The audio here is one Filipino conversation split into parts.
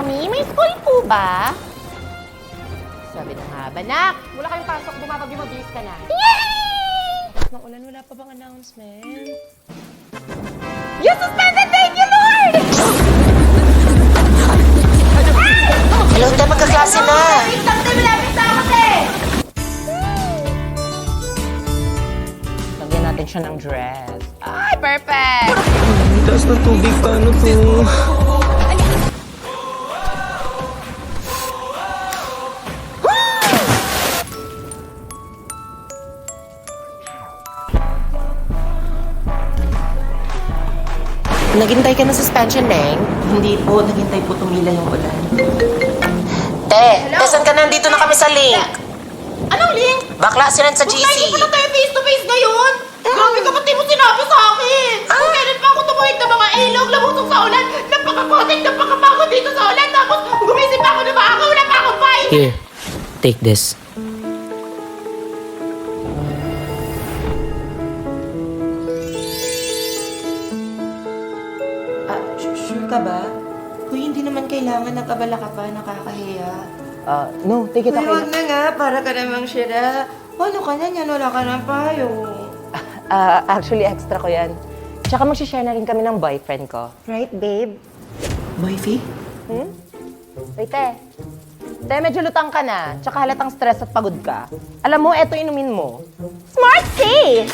Mommy, may school po ba? Sabi na nga ba, nak? Wala kayong pasok, bumabagyo, mabilis ka na. Yay! Nang ulan, wala pa bang announcement? You suspended! Thank you, Lord! Hello, tayo magkaklase na. Lagyan natin siya ng dress. Ay, perfect! Taas ng tubig, paano to? Naghintay ka ng suspension, Neng? Hindi po, naghintay po tumila yung ulan. Saan ka na? Nandito na kami sa link. Anong link? Bakla, sinend sa GC. Hindi pa na tayo face-to-face ngayon! Grabe ka, pati mo sinabi sa akin! Kung kailan pa ako tumuhid ng mga ilog, labusong sa ulan, napakakotik, napakapagod dito sa ulan, tapos gumising pa ako na maaga, wala pa akong fine! Here, take this. Sure ka ba? Uy, hindi naman kailangan nag-abala ka pa, nakakahiya. No, take it Uy, wag na nga, para ka namang sira. Ano ka na yan? Wala ka ng payo. Actually, extra ko yan. Tsaka mag-share na rin kami ng boyfriend ko. Right, babe? Boyfie? Wait, te, medyo lutang ka na. Tsaka halatang stress at pagod ka. Alam mo, eto inumin mo. Smart Tea!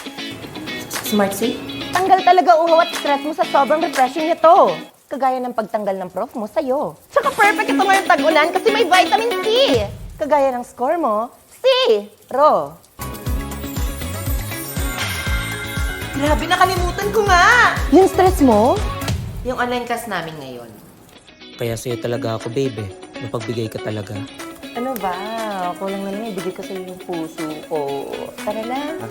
Smart safe? Tanggal talaga uhaw at stress mo sa sobrang refreshing nito. Kagaya ng pagtanggal ng prof mo sa'yo. Tsaka perfect ito ngayong tag-ulan kasi may vitamin C. Kagaya ng score mo, C-ro. Grabe, nakalimutan ko nga! Yung stress mo? Yung online class namin ngayon. Kaya sa'yo talaga ako, babe eh. Mapagbigay ka talaga. Ano ba? Kulang na lang ibigay ko sa'yo yung puso ko. Tara na.